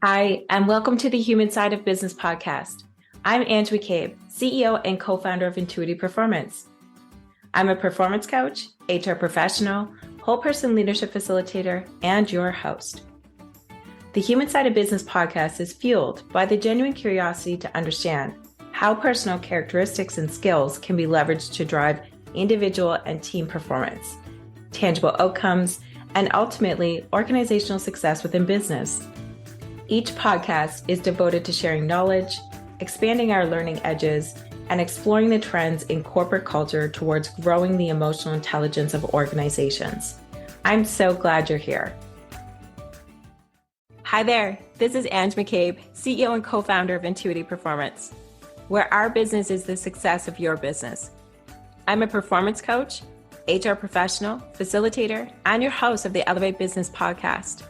Hi, and welcome to the Human Side of Business podcast. I'm Ange McCabe, CEO and co-founder of Intuitive Performance. I'm a performance coach, HR professional, whole person leadership facilitator, and your host. The Human Side of Business podcast is fueled by the genuine curiosity to understand how personal characteristics and skills can be leveraged to drive individual and team performance, tangible outcomes, and ultimately organizational success within business. Each podcast is devoted to sharing knowledge, expanding our learning edges, and exploring the trends in corporate culture towards growing the emotional intelligence of organizations. I'm so glad you're here. Hi there, this is Ange McCabe, CEO and co-founder of Intuitive Performance, where our business is the success of your business. I'm a performance coach, HR professional, facilitator, and your host of the Elevate Business podcast.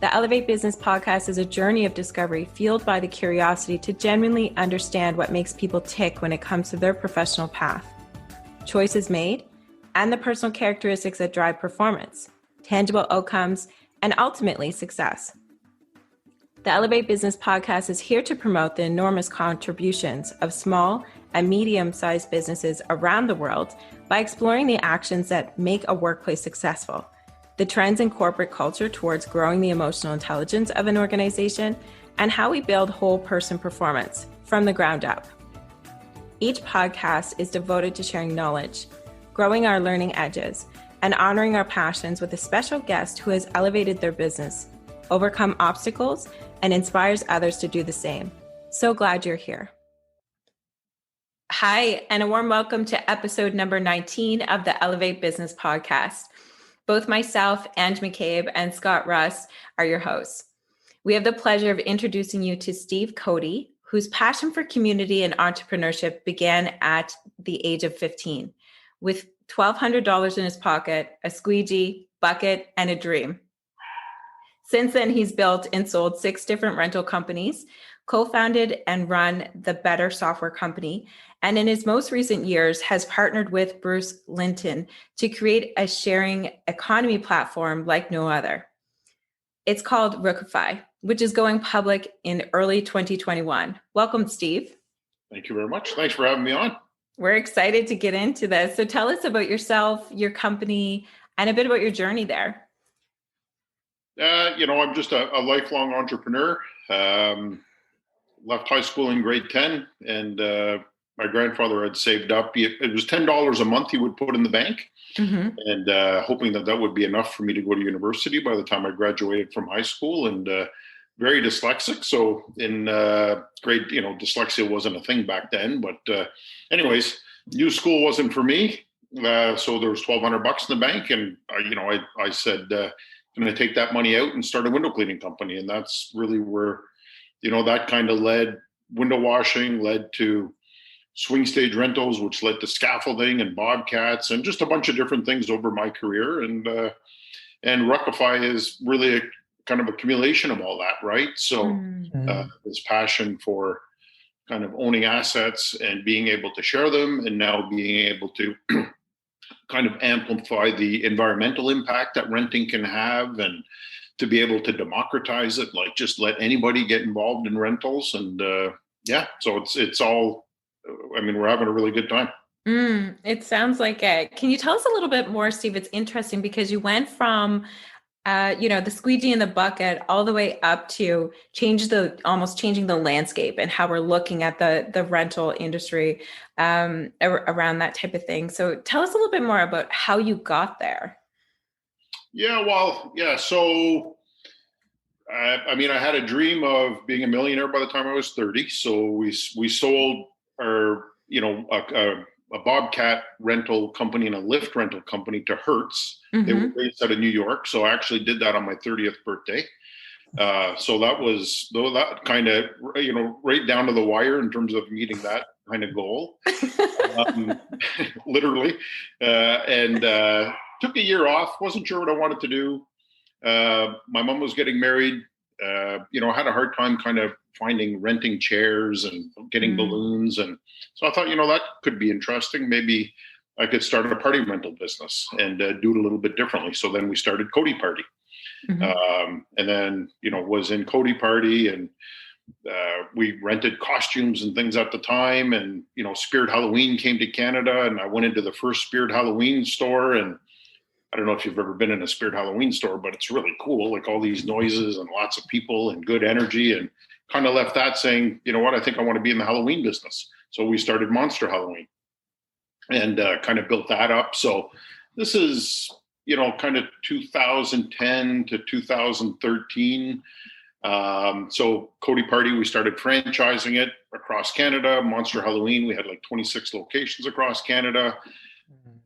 The Elevate Business podcast is a journey of discovery fueled by the curiosity to genuinely understand what makes people tick when it comes to their professional path, choices made, and the personal characteristics that drive performance, tangible outcomes, and ultimately success. The Elevate Business podcast is here to promote the enormous contributions of small and medium-sized businesses around the world by exploring the actions that make a workplace successful, the trends in corporate culture towards growing the emotional intelligence of an organization, and how we build whole person performance from the ground up. Each podcast is devoted to sharing knowledge, growing our learning edges, and honoring our passions with a special guest who has elevated their business, overcome obstacles, and inspires others to do the same. So glad you're here. Hi, and a warm welcome to episode number 19 of the Elevate Business podcast. Both myself, Ange McCabe, and Scott Russ are your hosts. We have the pleasure of introducing you to Steve Cody, whose passion for community and entrepreneurship began at the age of 15, with $1,200 in his pocket, a squeegee, bucket, and a dream. Since then, he's built and sold 6 different rental companies, co-founded and run the Better Software Company, and in his most recent years has partnered with Bruce Linton to create a sharing economy platform like no other. It's called Rookify, which is going public in early 2021. Welcome, Steve. Thank you very much. Thanks for having me on. We're excited to get into this. So tell us about yourself, your company, and a bit about your journey there. I'm just a lifelong entrepreneur. Left high school in grade 10, and my grandfather had saved up. It was $10 a month he would put in the bank, and hoping that would be enough for me to go to university by the time I graduated from high school. And very dyslexic, so in grade, dyslexia wasn't a thing back then. But anyways, new school wasn't for me, so there was $1,200 in the bank, and I said, "I'm going to take that money out and start a window cleaning company." And that's really where that kind of window washing led to swing stage rentals, which led to scaffolding and bobcats and just a bunch of different things over my career. And Rookify is really a kind of accumulation of all that, right? So this passion for kind of owning assets and being able to share them, and now being able to kind of amplify the environmental impact that renting can have, and to be able to democratize it, like just let anybody get involved in rentals. And so it's all, we're having a really good time. It sounds like it. Can you tell us a little bit more, Steve? It's interesting because you went from, the squeegee in the bucket all the way up to almost changing the landscape and how we're looking at the rental industry around that type of thing. So tell us a little bit more about how you got there. So, I had a dream of being a millionaire by the time I was 30. So we sold our, a bobcat rental company and a lift rental company to Hertz. They were based out of New York. So I actually did that on my 30th birthday. So that kind of, right down to the wire in terms of meeting that kind of goal, literally. And took a year off, wasn't sure what I wanted to do. My mom was getting married, had a hard time kind of finding renting chairs and getting balloons. And so I thought, that could be interesting. Maybe I could start a party rental business and do it a little bit differently. So then we started Cody Party. And then, was in Cody Party, and we rented costumes and things at the time. And, Spirit Halloween came to Canada, and I went into the first Spirit Halloween store. And I don't know if you've ever been in a Spirit Halloween store, but it's really cool. Like all these noises and lots of people and good energy, and kind of left that saying, you know what, I think I want to be in the Halloween business. So we started Monster Halloween and kind of built that up. So this is, kind of 2010 to 2013. So Cody Party, we started franchising it across Canada. Monster Halloween, we had like 26 locations across Canada.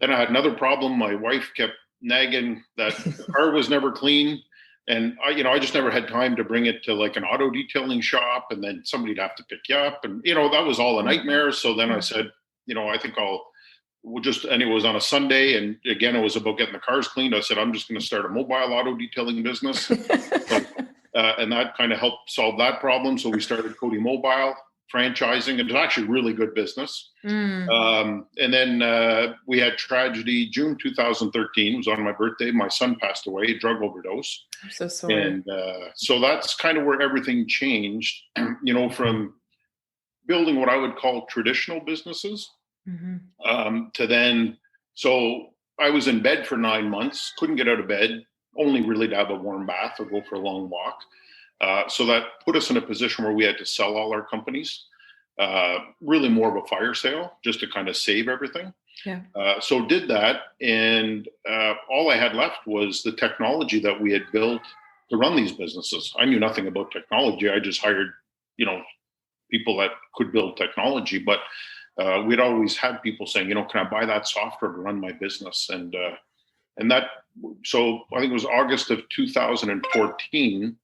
Then I had another problem. My wife kept nagging that the car was never clean. And I just never had time to bring it to like an auto detailing shop, and then somebody'd have to pick you up. And, that was all a nightmare. So then I said, I think and it was on a Sunday. And again, it was about getting the cars cleaned. I said, I'm just going to start a mobile auto detailing business. And that kind of helped solve that problem. So we started Cody Mobile franchising. It was actually really good business. And then we had tragedy. June 2013 was on my birthday. My son passed away, a drug overdose. I'm so sorry. And so that's kind of where everything changed, from building what I would call traditional businesses to then. So I was in bed for 9 months, couldn't get out of bed, only really to have a warm bath or go for a long walk. So that put us in a position where we had to sell all our companies, really more of a fire sale, just to kind of save everything. Yeah. So did that. And all I had left was the technology that we had built to run these businesses. I knew nothing about technology. I just hired, people that could build technology. But we'd always had people saying, can I buy that software to run my business? And that, so I think it was August of 2014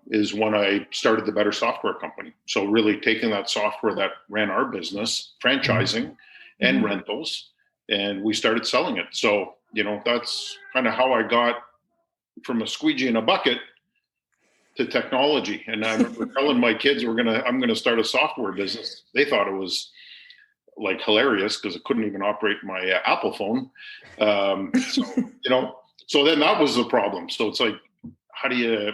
is when I started the Better Software Company. So really taking that software that ran our business, franchising and rentals, and we started selling it. So, that's kind of how I got from a squeegee in a bucket to technology. And I remember telling my kids, I'm going to start a software business. They thought it was like hilarious because I couldn't even operate my Apple phone. So then that was the problem. So it's like, how do you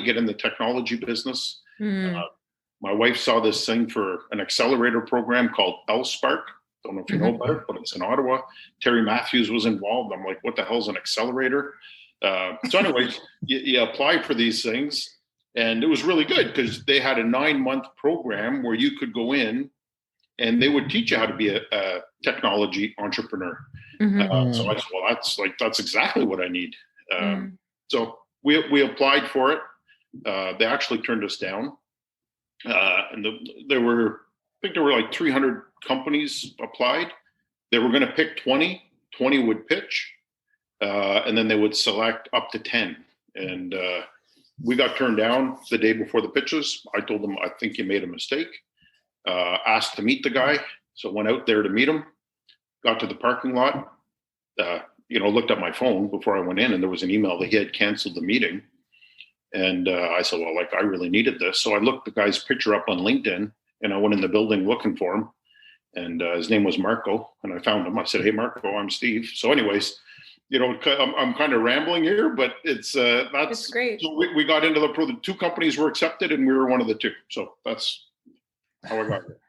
get in the technology business? My wife saw this thing for an accelerator program called LSpark. Don't know if you know about it, but it's in Ottawa. Terry Matthews was involved. I'm like, what the hell is an accelerator? So anyway, you apply for these things, and it was really good because they had a 9-month program where you could go in and they would teach you how to be a technology entrepreneur. So I said, well, that's exactly what I need. So we applied for it. They actually turned us down. And there were like 300 companies applied. They were going to pick 20 would pitch. And then they would select up to 10. And we got turned down the day before the pitches. I told them, I think you made a mistake. Asked to meet the guy. So went out there to meet him, got to the parking lot, looked at my phone before I went in, and there was an email that he had canceled the meeting. And I said, well, I really needed this. So I looked the guy's picture up on LinkedIn, and I went in the building looking for him. And his name was Marco, and I found him. I said, hey, Marco, I'm Steve. So anyways, I'm kind of rambling here, but it's great. So we got into the 2 companies were accepted, and we were one of the 2. So that's how I got here.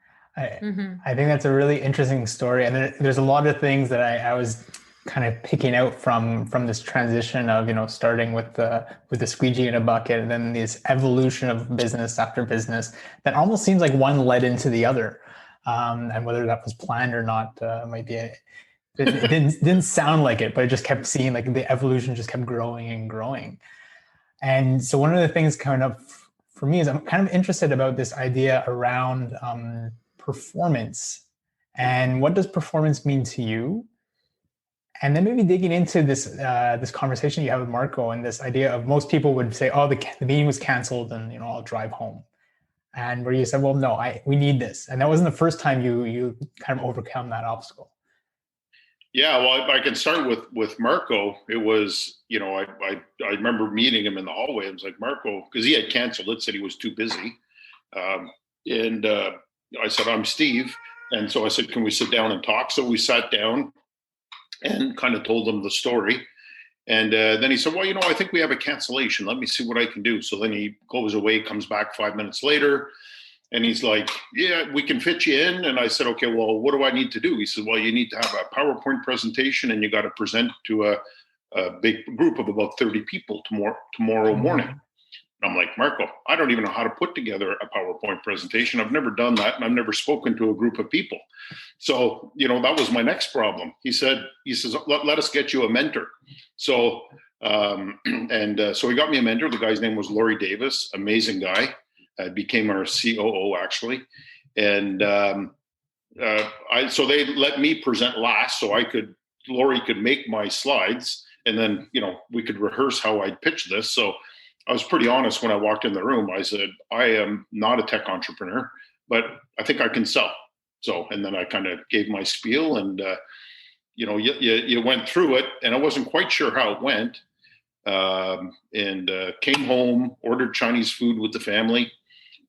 I think that's a really interesting story. And there's a lot of things that I was kind of picking out from this transition of, starting with the squeegee in a bucket, and then this evolution of business after business that almost seems like one led into the other. And whether that was planned or not might be it didn't sound like it, but it just kept seeing like the evolution just kept growing and growing. And so one of the things coming up for me is I'm kind of interested about this idea around performance, and what does performance mean to you? And then maybe digging into this conversation you have with Marco, and this idea of most people would say, oh, the meeting was canceled and I'll drive home. And where you said, well, no, we need this. And that wasn't the first time you kind of overcome that obstacle. Yeah, well, I can start with Marco. It was, I remember meeting him in the hallway. I was like, Marco, because he had canceled it, said he was too busy. And I said, I'm Steve. And so I said, can we sit down and talk? So we sat down and kind of told him the story. And then he said, well, I think we have a cancellation. Let me see what I can do. So then he goes away, comes back 5 minutes later. And he's like, yeah, we can fit you in. And I said, okay, well, what do I need to do? He said, well, you need to have a PowerPoint presentation and you got to present to a big group of about 30 people tomorrow morning. And I'm like, Marco, I don't even know how to put together a PowerPoint presentation. I've never done that. And I've never spoken to a group of people. So, that was my next problem. He says, let us get you a mentor. So, so he got me a mentor. The guy's name was Laurie Davis, amazing guy. Became our COO actually. And so they let me present last so Laurie could make my slides. And then, we could rehearse how I'd pitch this. So I was pretty honest when I walked in the room. I said, I am not a tech entrepreneur, but I think I can sell. So, and then I kind of gave my spiel and, you went through it and I wasn't quite sure how it went. And came home, ordered Chinese food with the family,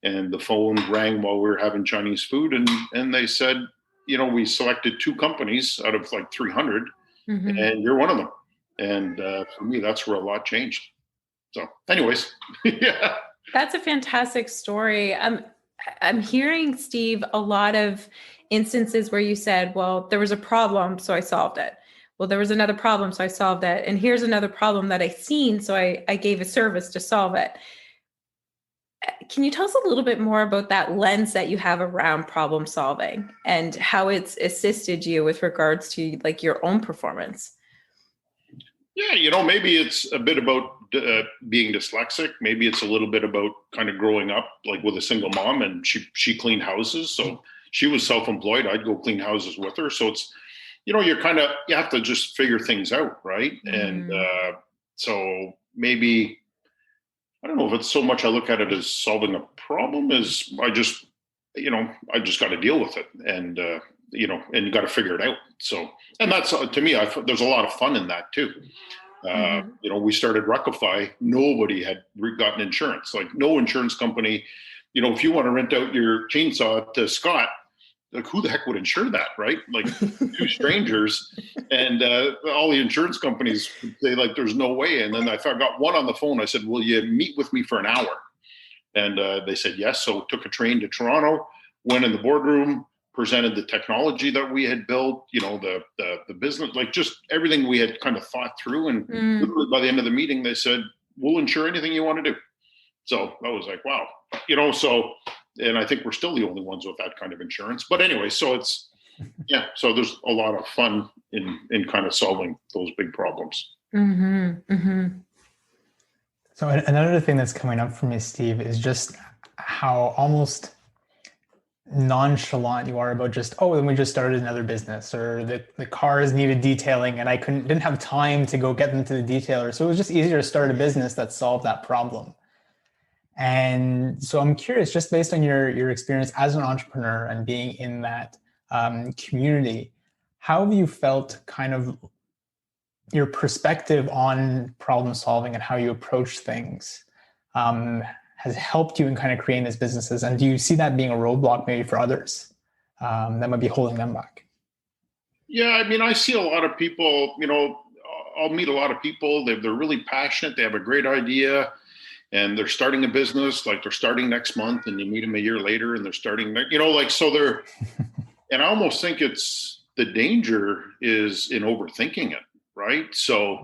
and the phone rang while we were having Chinese food. And they said, we selected 2 companies out of like 300 and you're one of them. And for me, that's where a lot changed. So anyways, yeah. That's a fantastic story. I'm hearing, Steve, a lot of instances where you said, well, there was a problem, so I solved it. Well, there was another problem, so I solved it. And here's another problem that I seen, so I gave a service to solve it. Can you tell us a little bit more about that lens that you have around problem solving and how it's assisted you with regards to like your own performance? Yeah, maybe it's a bit about being dyslexic. Maybe it's a little bit about kind of growing up like with a single mom, and she cleaned houses. So she was self-employed. I'd go clean houses with her. So it's, you have to just figure things out. Right. And so maybe, I don't know if it's so much I look at it as solving a problem as I just got to deal with it and, and you got to figure it out. So, and that's, to me, there's a lot of fun in that too. We started Ruckify. Nobody had gotten insurance, like no insurance company. If you want to rent out your chainsaw to Scott, like who the heck would insure that, right? Like 2 strangers, and all the insurance companies say like, there's no way. And then I got one on the phone. I said, will you meet with me for an hour? And they said yes. So took a train to Toronto, went in the boardroom, presented the technology that we had built, the business, like just everything we had kind of thought through. And literally by the end of the meeting, they said, we'll insure anything you want to do. So I was like, wow, and I think we're still the only ones with that kind of insurance. But anyway, so it's, so there's a lot of fun in kind of solving those big problems. So another thing that's coming up for me, Steve, is just how almost nonchalant you are about just, then we just started another business, or the cars needed detailing and I didn't have time to go get them to the detailer. So it was just easier to start a business that solved that problem. And so I'm curious, just based on your experience as an entrepreneur and being in that community, how have you felt kind of your perspective on problem solving and how you approach things has helped you in kind of creating these businesses? And do you see that being a roadblock maybe for others that might be holding them back? Yeah, I mean, I see a lot of people, I'll meet a lot of people. They're really passionate. They have a great idea. And they're starting a business, like they're starting next month, and you meet them a year later and they're starting, so they're, and I almost think the danger is in overthinking it, right? So,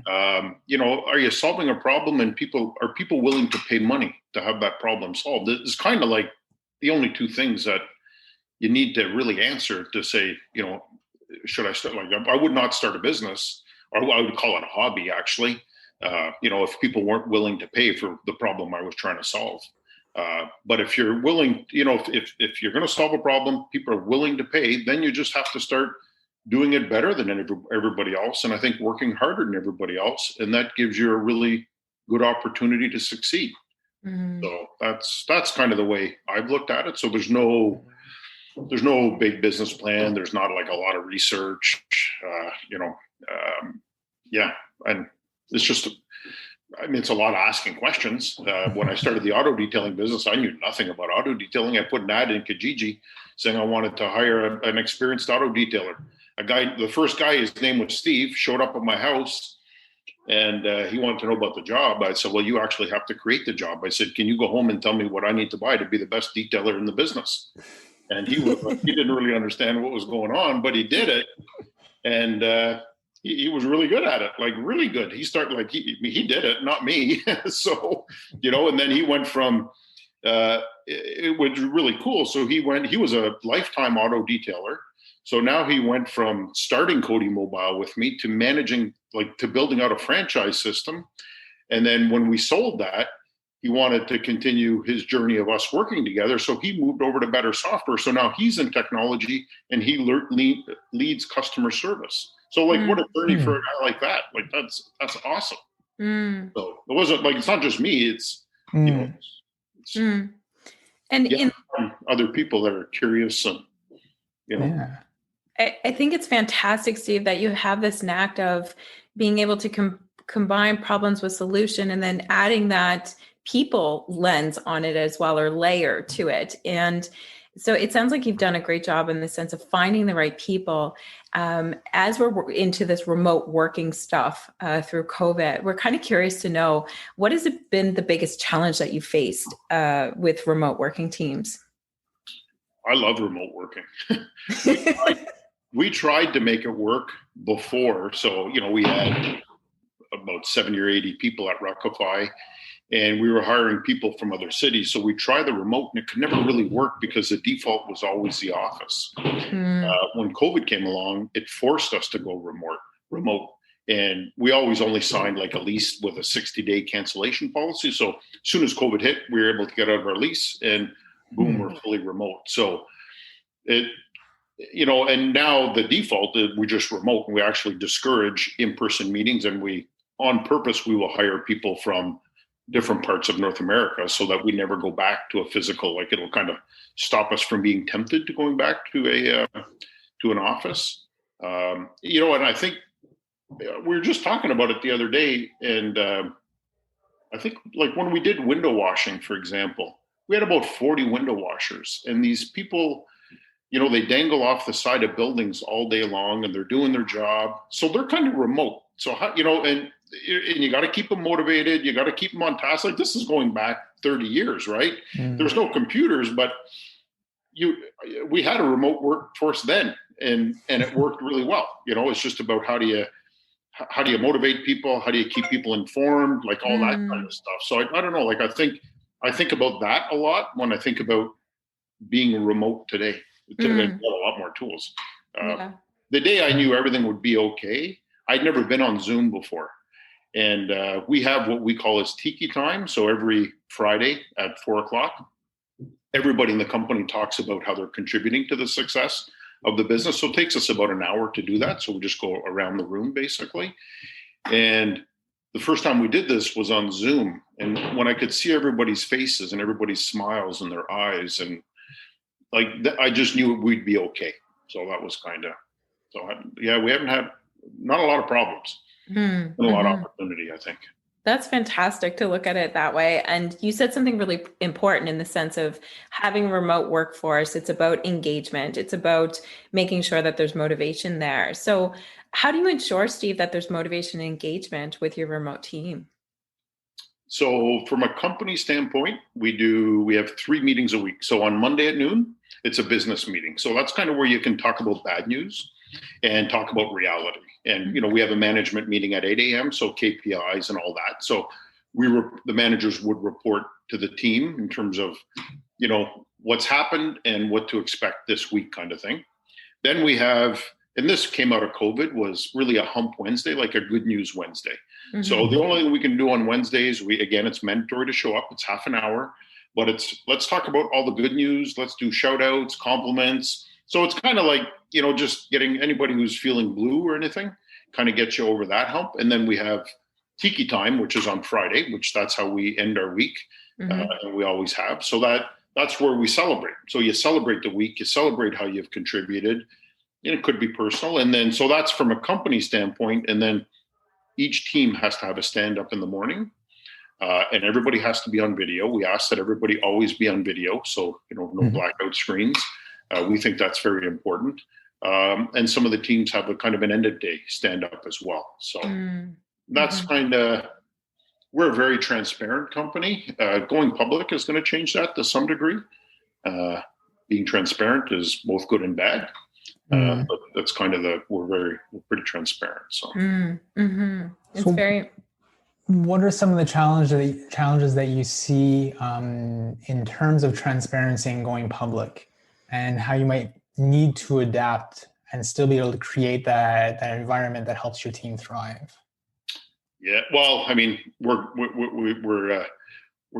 are you solving a problem and are people willing to pay money to have that problem solved? It's kind of like the only 2 things that you need to really answer to say, should I start? Like, I would not start a business, or I would call it a hobby, actually. If people weren't willing to pay for the problem I was trying to solve. But if you're willing, if you're going to solve a problem, people are willing to pay, then you just have to start doing it better than everybody else. And I think working harder than everybody else. And that gives you a really good opportunity to succeed. So that's kind of the way I've looked at it. So there's no big business plan. There's not like a lot of research, and it's just, it's a lot of asking questions. When I started the auto detailing business, I knew nothing about auto detailing. I put an ad in Kijiji saying I wanted to hire an experienced auto detailer. The first guy, his name was Steve, showed up at my house And he wanted to know about the job. I said, well, you actually have to create the job. I said, can you go home and tell me what I need to buy to be the best detailer in the business? And he didn't really understand what was going on, but he did it. And he was really good at it, like really good. He started like, he did it, not me. So, and then he went from, it was really cool. So he was a lifetime auto detailer. So now he went from starting Cody Mobile with me to managing, to building out a franchise system. And then when we sold that, he wanted to continue his journey of us working together. So he moved over to Better Software. So now he's in technology and he leads customer service. So what a journey for a guy like that. Like that's awesome. So it wasn't it's not just me. It's, and other people that are curious and, Yeah. I think it's fantastic, Steve, that you have this knack of being able to combine problems with solution and then adding that people lens on it as well, or layer to it. And so it sounds like you've done a great job in the sense of finding the right people. As we're into this remote working stuff through COVID, we're kind of curious to know, what has been the biggest challenge that you faced with remote working teams? I love remote working. We tried to make it work before. So, we had about 70 or 80 people at Rectify, and we were hiring people from other cities. So we tried the remote, and it could never really work because the default was always the office. When COVID came along, it forced us to go remote. And we always only signed a lease with a 60-day cancellation policy. So as soon as COVID hit, we were able to get out of our lease, and boom, we're fully remote. So and now the default is we just remote, and we actually discourage in-person meetings, and on purpose, we will hire people from different parts of North America so that we never go back to a physical, it'll kind of stop us from being tempted to going back to an office. And I think we were just talking about it the other day. And I think when we did window washing, for example, we had about 40 window washers, and these people, they dangle off the side of buildings all day long, and they're doing their job. So they're kind of remote. So, and you got to keep them motivated. You got to keep them on task. This is going back 30 years, right? There's no computers, but we had a remote workforce then, and it worked really well. It's just about how do you motivate people? How do you keep people informed? All that kind of stuff. So I don't know. I think about that a lot when I think about being remote today. Today I've got a lot more tools. The day I knew everything would be okay, I'd never been on Zoom before. And we have what we call as Tiki time. So every Friday at 4:00, everybody in the company talks about how they're contributing to the success of the business. So it takes us about an hour to do that. So we just go around the room basically. And the first time we did this was on Zoom. And when I could see everybody's faces and everybody's smiles in their eyes, and I just knew we'd be okay. So that was we haven't had not a lot of problems. And a lot of opportunity, I think. That's fantastic to look at it that way. And you said something really important in the sense of having a remote workforce. It's about engagement. It's about making sure that there's motivation there. So how do you ensure, Steve, that there's motivation and engagement with your remote team? So from a company standpoint, we have 3 meetings a week. So on Monday at noon, it's a business meeting. So that's kind of where you can talk about bad news and talk about reality. And, we have a management meeting at 8 a.m. So KPIs and all that. So the managers would report to the team in terms of, what's happened and what to expect this week kind of thing. Then we have, and this came out of COVID, was really a hump Wednesday, like a good news Wednesday. So the only thing we can do on Wednesdays, it's mandatory to show up. It's half an hour, but let's talk about all the good news. Let's do shout outs, compliments. So it's kind of just getting anybody who's feeling blue or anything, kind of gets you over that hump. And then we have Tiki time, which is on Friday, that's how we end our week. And we always have. So that's where we celebrate. So you celebrate the week, you celebrate how you've contributed. And it could be personal. And then, so that's from a company standpoint. And then each team has to have a stand up in the morning. And everybody has to be on video. We ask that everybody always be on video. So, no blackout screens. We think that's very important. And some of the teams have a kind of an end of day stand up as well. So That's kind of, we're a very transparent company. Going public is going to change that to some degree. Being transparent is both good and bad. But that's kind of we're pretty transparent. So, It's so very. What are some of the challenges that you see in terms of transparency and going public, and how you might need to adapt and still be able to create that environment that helps your team thrive? Yeah, well, I mean, we're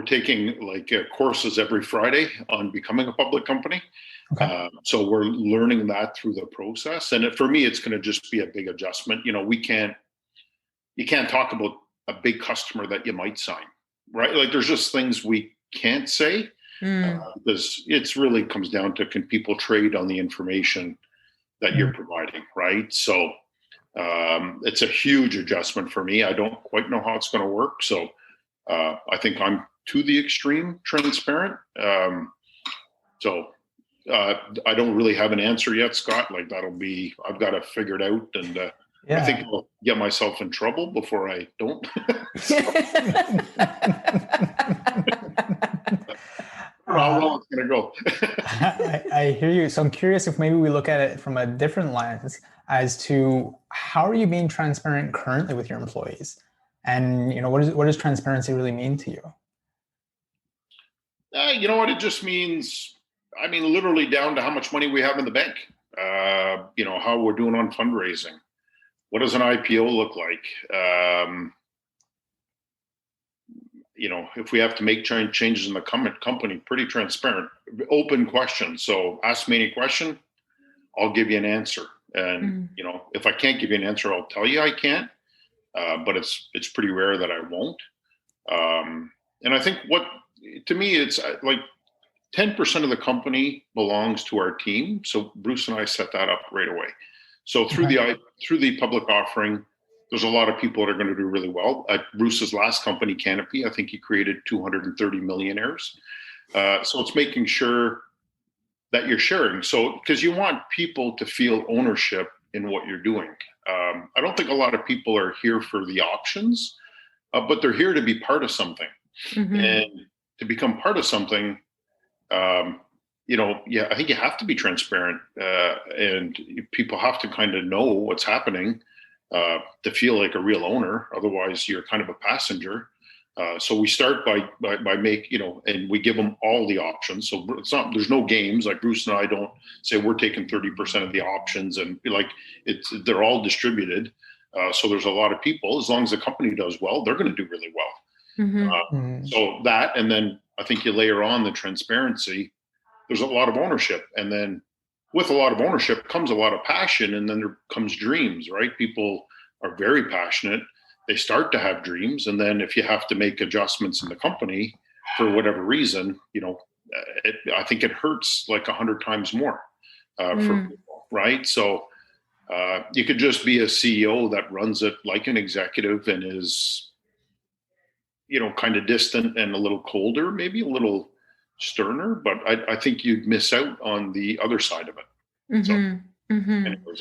taking like courses every Friday on becoming a public company. Okay. So we're learning that through the process, and for me, it's going to just be a big adjustment. You know, you can't talk about a big customer that you might sign, right? Like, there's just things we can't say because it's really comes down to, can people trade on the information that you're providing, right? So it's a huge adjustment for me. I don't quite know how it's going to work. So I think I'm to the extreme transparent. So I don't really have an answer yet, Scott. Like, I've got to figure it out, and I think I'll get myself in trouble before I don't. How well it's going to go. I hear you. So I'm curious if maybe we look at it from a different lens as to how are you being transparent currently with your employees, and what does transparency really mean to you? You know what? It just means, I mean, literally down to how much money we have in the bank. How we're doing on fundraising. What does an IPO look like? If we have to make changes in the company, pretty transparent, open questions. So ask me any question, I'll give you an answer. And, if I can't give you an answer, I'll tell you I can't, but it's pretty rare that I won't. And I think to me, it's like 10% of the company belongs to our team. So Bruce and I set that up right away. So through the public offering, there's a lot of people that are going to do really well. At Bruce's last company, Canopy, I think he created 230 millionaires. So it's making sure that you're sharing. So, because you want people to feel ownership in what you're doing. I don't think a lot of people are here for the options, but they're here to be part of something. And to become part of something, I think you have to be transparent, and people have to kind of know what's happening to feel like a real owner. Otherwise, you're kind of a passenger. So we start by and we give them all the options. So there's no games. Like, Bruce and I don't say we're taking 30% of the options, and they're all distributed. So there's a lot of people. As long as the company does well, they're going to do really well. So that, and then I think you layer on the transparency. There's a lot of ownership, and then with a lot of ownership comes a lot of passion, and then there comes dreams, right? People are very passionate. They start to have dreams, and then if you have to make adjustments in the company for whatever reason, I think it hurts like 100 times more for people, right? So you could just be a CEO that runs it like an executive and is, kind of distant and a little colder, maybe a little sterner, but I think you'd miss out on the other side of it. So anyways,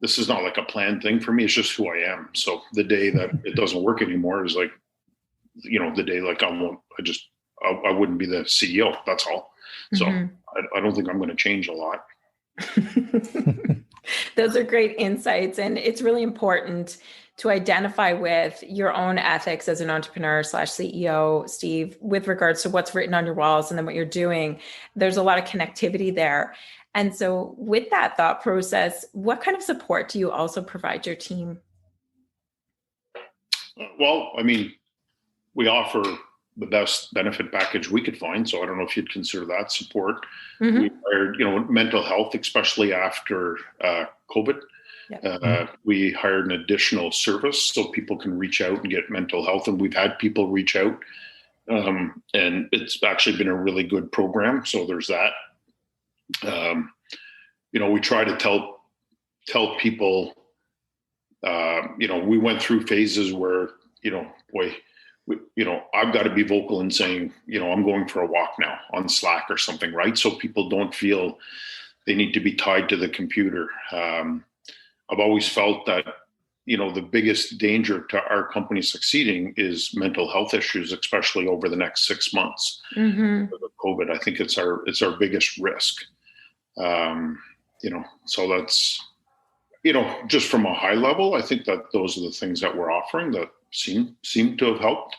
this is not like a planned thing for me. It's just who I am. So the day that it doesn't work anymore is like, the day like I wouldn't be the CEO. That's all. So I don't think I'm going to change a lot. Those are great insights. And it's really important to identify with your own ethics as an entrepreneur / CEO, Steve, with regards to what's written on your walls and then what you're doing. There's a lot of connectivity there. And so with that thought process, what kind of support do you also provide your team? Well, I mean, we offer the best benefit package we could find. So I don't know if you'd consider that support. We hired, mental health, especially after COVID. We hired an additional service so people can reach out and get mental health. And we've had people reach out, and it's actually been a really good program. So there's that. We try to tell people, we went through phases where, I've got to be vocal in saying, I'm going for a walk now on Slack or something, right? So people don't feel they need to be tied to the computer. I've always felt that, the biggest danger to our company succeeding is mental health issues, especially over the next 6 months. With COVID, I think it's our biggest risk. So that's, just from a high level, I think that those are the things that we're offering that seem to have helped.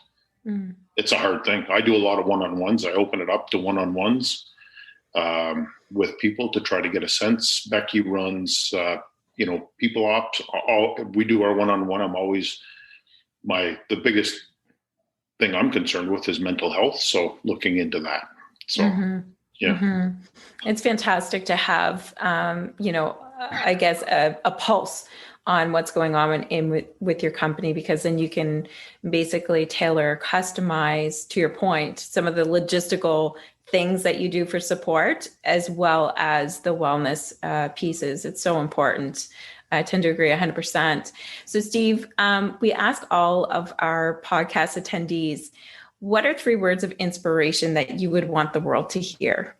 It's a hard thing. I do a lot of one-on-ones. I open it up to one-on-ones with people to try to get a sense. Becky runs, people opt. We do our one-on-one. I'm always the biggest thing I'm concerned with is mental health. So looking into that. So it's fantastic to have, I guess a pulse on what's going on with your company, because then you can basically tailor, customize, to your point, some of the logistical things that you do for support, as well as the wellness pieces. It's so important. I tend to agree 100%. So Steve, we ask all of our podcast attendees, what are 3 words of inspiration that you would want the world to hear?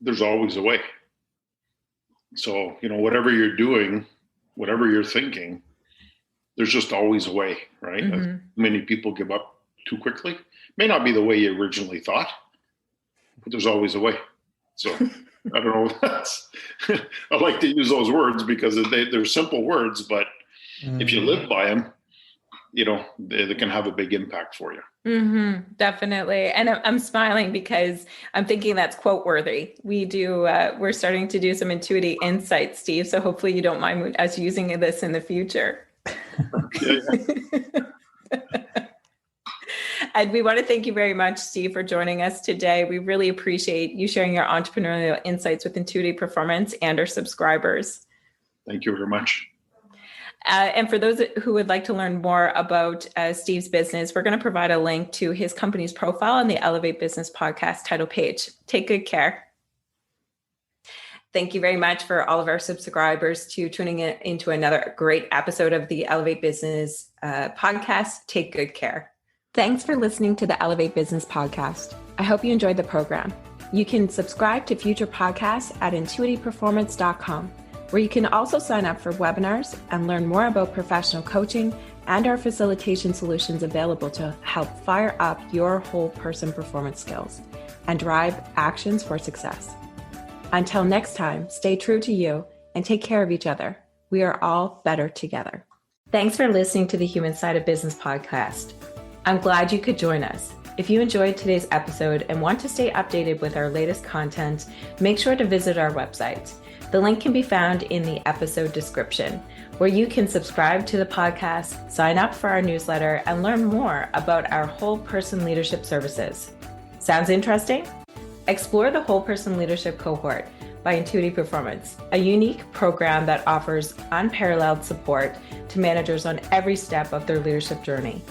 There's always a way. So, whatever you're doing, whatever you're thinking, there's just always a way, right? Many people give up too quickly. May not be the way you originally thought, but there's always a way. So I don't know. I like to use those words because they're simple words, but if you live by them, they can have a big impact for you. Definitely. And I'm smiling because I'm thinking that's quote worthy. We're starting to do some Intuity insights, Steve. So hopefully you don't mind us using this in the future. And we want to thank you very much, Steve, for joining us today. We really appreciate you sharing your entrepreneurial insights with Intuity Performance and our subscribers. Thank you very much. And for those who would like to learn more about Steve's business, we're going to provide a link to his company's profile on the Elevate Business podcast title page. Take good care. Thank you very much for all of our subscribers to tuning in into another great episode of the Elevate Business podcast. Take good care. Thanks for listening to the Elevate Business podcast. I hope you enjoyed the program. You can subscribe to future podcasts at intuityperformance.com, where you can also sign up for webinars and learn more about professional coaching and our facilitation solutions available to help fire up your whole person performance skills and drive actions for success. Until next time, stay true to you and take care of each other. We are all better together. Thanks for listening to the Human Side of Business podcast. I'm glad you could join us. If you enjoyed today's episode and want to stay updated with our latest content, make sure to visit our website. The link can be found in the episode description, where you can subscribe to the podcast, sign up for our newsletter, and learn more about our whole person leadership services. Sounds interesting? Explore the Whole Person Leadership Cohort by Intuity Performance, a unique program that offers unparalleled support to managers on every step of their leadership journey.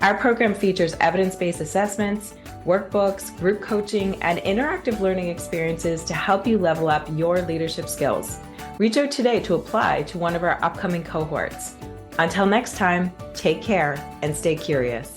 Our program features evidence-based assessments, workbooks, group coaching, and interactive learning experiences to help you level up your leadership skills. Reach out today to apply to one of our upcoming cohorts. Until next time, take care and stay curious.